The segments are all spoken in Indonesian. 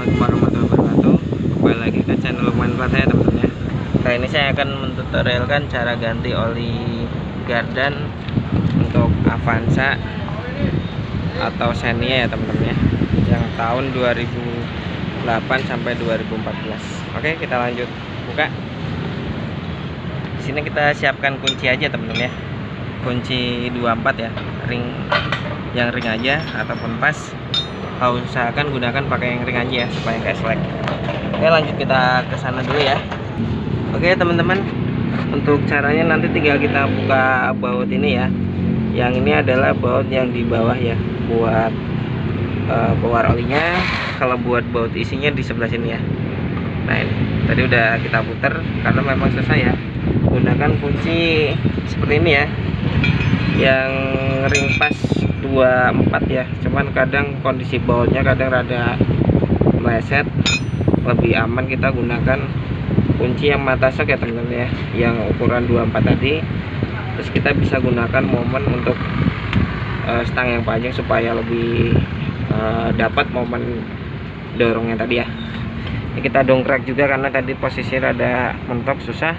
Assalamualaikum warahmatullahi wabarakatuh. Kembali lagi ke channel Lukman Plat saya teman-teman ya. Kali ini saya akan mentutorialkan cara ganti oli gardan untuk Avanza atau Xenia ya teman-teman ya, yang tahun 2008 sampai 2014. Oke, kita lanjut buka. Di sini kita siapkan kunci aja teman-teman ya, kunci 24 ya, ring yang ring aja ataupun pas. Usahakan gunakan pakai yang ring aja ya supaya nggak selek. Oke, lanjut kita ke sana dulu ya. Oke teman-teman, untuk caranya nanti tinggal kita buka baut ini ya. Yang ini adalah baut yang di bawah ya, buat bawar olinya. Kalau buat baut isinya di sebelah sini ya. Nah ini tadi udah kita putar karena memang susah ya. Gunakan kunci seperti ini ya, yang ring pas 24 ya, cuman kadang kondisi bautnya kadang rada meleset. Lebih aman kita gunakan kunci yang mata sok ya teman-teman ya, yang ukuran 24 tadi. Terus kita bisa gunakan momen untuk stang yang panjang supaya lebih dapat momen dorongnya tadi ya. Ini kita dongkrak juga karena tadi posisi rada mentok susah.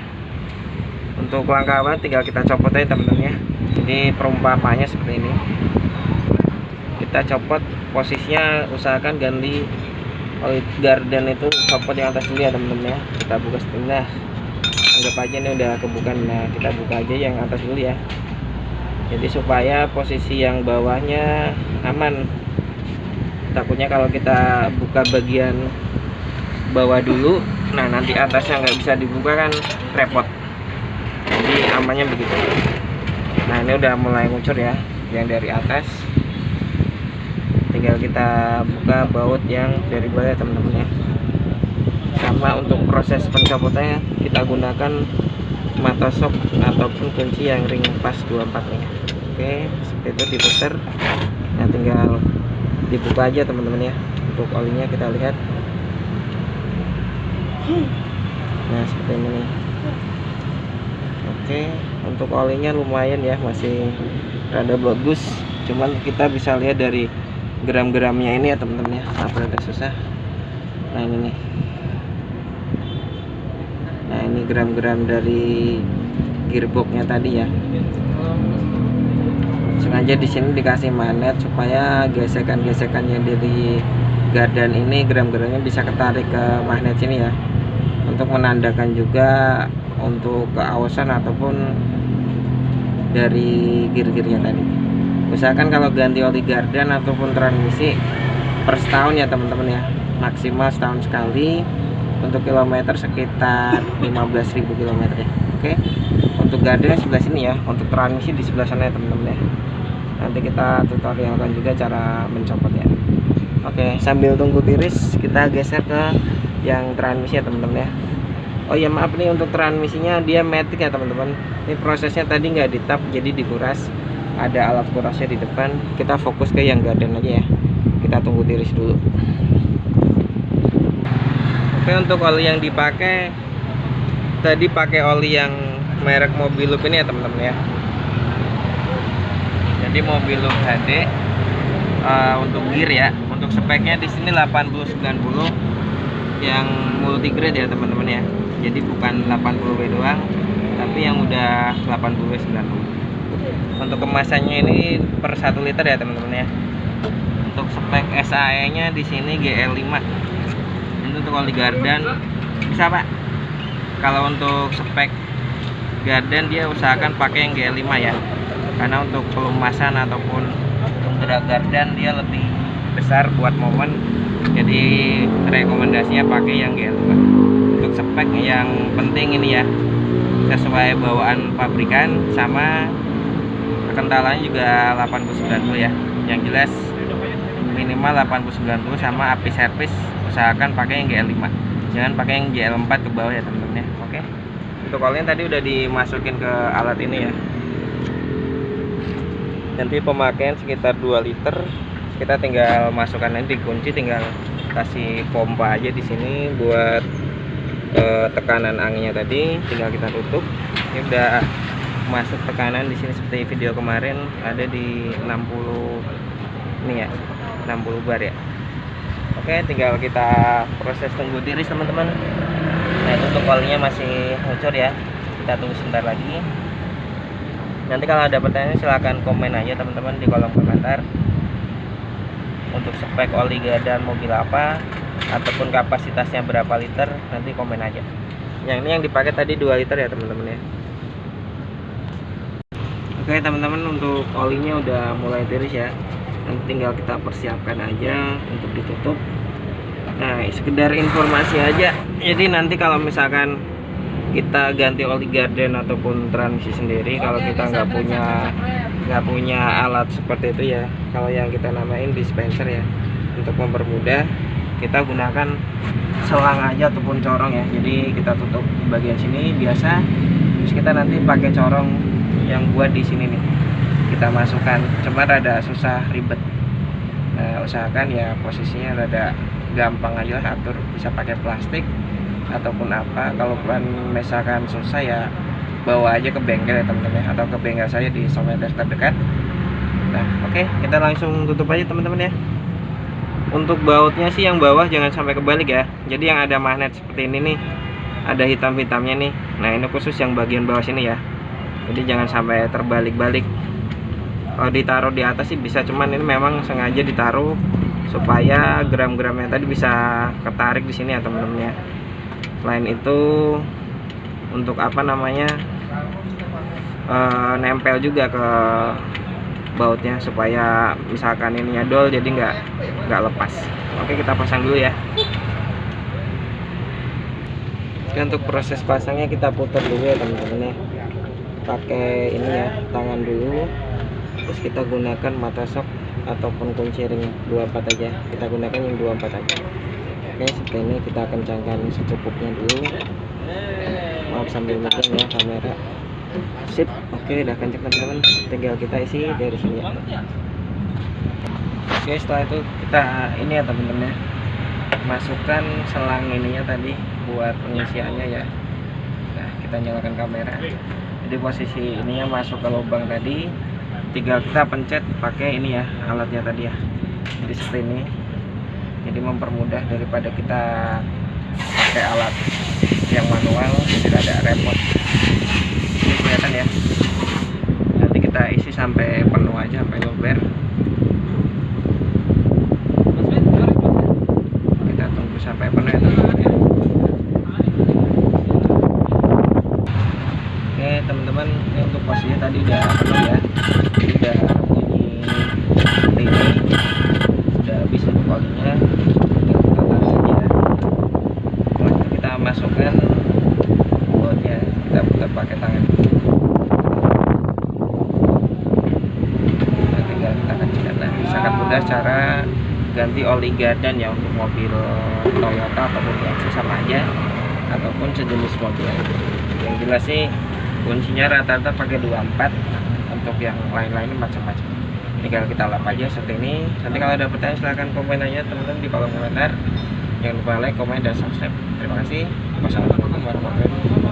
Untuk langkah awal tinggal kita copot aja teman-teman ya. Jadi perumpamanya seperti ini, kita copot posisinya, usahakan ganti oli gardan itu copot yang atas dulu ya teman-teman ya. Kita buka setengah, anggap aja ini udah kebuka. Nah kita buka aja yang atas dulu ya, jadi supaya posisi yang bawahnya aman. Takutnya kalau kita buka bagian bawah dulu, nah nanti atasnya nggak bisa dibuka kan repot. Jadi amannya begitu. Nah ini udah mulai ngucur ya yang dari atas, tinggal kita buka baut yang dari bawah ya teman-teman ya. Sama untuk proses pencopotannya kita gunakan mata sok ataupun kunci yang ring pas 24 nih. Oke, seperti itu diputar. Nah tinggal dibuka aja teman-teman ya. Untuk olinya kita lihat, nah seperti ini nih. Oke, untuk olinya lumayan ya, masih rada bagus, cuman kita bisa lihat dari gram-gramnya ini ya teman-teman ya, apa rada susah. Nah ini nih, nah ini gram-gram dari gearboxnya tadi ya. Sengaja di sini dikasih magnet supaya gesekan-gesekan yang dari gardan ini gram-gramnya bisa ketarik ke magnet sini ya, untuk menandakan juga untuk keawasan ataupun dari gear-gearnya tadi. Usahakan kalau ganti oli gardan ataupun transmisi per setahun ya teman-teman ya, maksimal setahun sekali. Untuk kilometer sekitar 15.000 km ya. Oke, untuk gardan sebelah sini ya, untuk transmisi di sebelah sana ya teman-teman ya. Nanti kita tutorialkan juga cara mencopot ya. Oke, sambil tunggu tiris kita geser ke yang transmisi ya teman-teman ya. Oh ya maaf nih, untuk transmisinya dia matic ya teman-teman. Ini prosesnya tadi nggak ditap, jadi dikuras. Ada alat kurasnya di depan. Kita fokus ke yang gardan aja ya. Kita tunggu tiris dulu. Oke, untuk oli yang dipakai tadi pakai oli yang merek Mobilub ini ya teman-teman ya. Jadi Mobilub HD untuk gear ya. Untuk speknya di sini 8090 yang multigrade ya teman-teman ya. Jadi bukan 80W doang, tapi yang udah 80W 90. Untuk kemasannya ini per 1 liter ya teman-teman ya. Untuk spek SAE nya di sini GL5. Ini untuk oli gardan bisa Pak. Kalau untuk spek gardan dia usahakan pakai yang GL5 ya, karena untuk pelumasan ataupun gerak gardan dia lebih besar buat momen. Jadi rekomendasinya pakai yang GL5. Untuk spek yang penting ini ya, sesuai bawaan pabrikan, sama kekentalannya juga 80-90 ya. Yang jelas minimal 80-90, sama api servis usahakan pakai yang GL5. Jangan pakai yang GL4 ke bawah ya teman-teman ya. Oke. Untuk olinya tadi udah dimasukin ke alat ini ya. Nanti pemakaian sekitar 2 liter. Kita tinggal masukkan, nanti dikunci, tinggal kasih pompa aja di sini buat tekanan anginnya tadi. Tinggal kita tutup. Ini udah masuk tekanan di sini seperti video kemarin, ada di 60 ini ya, 60 bar ya. Oke, tinggal kita proses tunggu tiris teman-teman. Nah, itu untuk olinya masih ngucur ya, kita tunggu sebentar lagi. Nanti kalau ada pertanyaan silahkan komen aja teman-teman di kolom komentar. Untuk spek oli gardan mobil apa ataupun kapasitasnya berapa liter, nanti komen aja. Yang ini yang dipakai tadi 2 liter ya teman-teman ya. Oke teman-teman, untuk olinya udah mulai tiris ya. Nanti tinggal kita persiapkan aja untuk ditutup. Nah, sekedar informasi aja. Jadi nanti kalau misalkan kita ganti oli garden ataupun transmisi sendiri, kalau kita nggak punya alat seperti itu ya, kalau yang kita namain dispenser ya, untuk mempermudah kita gunakan selang aja ataupun corong ya. Jadi kita tutup di bagian sini biasa, terus kita nanti pakai corong yang buat di sini nih, kita masukkan. Cuma rada susah, ribet. Nah, usahakan ya posisinya rada gampang aja lah, atur, bisa pakai plastik ataupun apa. Kalau misalkan susah ya bawa aja ke bengkel ya teman-teman, atau ke bengkel saya di Someter terdekat. Nah oke, kita langsung tutup aja teman-teman ya. Untuk bautnya sih yang bawah jangan sampai kebalik ya. Jadi yang ada magnet seperti ini nih, ada hitam-hitamnya nih. Nah ini khusus yang bagian bawah sini ya, jadi jangan sampai terbalik-balik. Kalau ditaruh di atas sih bisa, cuman ini memang sengaja ditaruh supaya gram-gramnya tadi bisa ketarik di sini ya teman-teman ya. Selain itu untuk apa namanya, nempel juga ke bautnya supaya misalkan ini nyadol jadi nggak lepas. Oke, kita pasang dulu ya. Oke, untuk proses pasangnya kita putar dulu ya teman-teman ya, pakai ini ya, tangan dulu. Terus kita gunakan mata sok ataupun kunci ring 24 aja, kita gunakan yang 24 aja. Oke, seperti ini kita kencangkan secukupnya dulu. Maaf sambil megang ya kamera. Sip, oke udah kencang teman-teman, tinggal kita isi dari sini ya. Oke, setelah itu kita ini ya teman-teman ya, masukkan selang ininya tadi buat pengisiannya ya. Nah, kita nyalakan kamera. Jadi posisi ininya masuk ke lubang tadi, tinggal kita pencet pakai ini ya, alatnya tadi ya. Jadi seperti ini. Jadi mempermudah daripada kita pakai alat yang manual, tidak ada repot. Ini kelihatan ya. Nanti kita isi sampai penuh aja, sampai luber. Kita tunggu sampai penuh ya teman-teman ya. Oke teman-teman, ini untuk posisinya tadi udah penuh ya. Jadi udah bunyi seperti ini, udah habis untuk olinya. Masukkan bautnya, kita putar pakai tangan. Nah, tinggal kita kecilkan. Nah, sangat mudah cara ganti oli gardan ya untuk mobil Toyota ataupun Lexus sama aja, ataupun sejenis mobil. Yang jelas sih kuncinya rata-rata pakai 24, untuk yang lain-lain macam-macam. Tinggal kita lap aja seperti ini. Nanti kalau ada pertanyaan silahkan komen aja teman-teman di kolom komentar. Jangan lupa like, komen, dan subscribe. Terima kasih. Wassalamualaikum warahmatullahi wabarakatuh.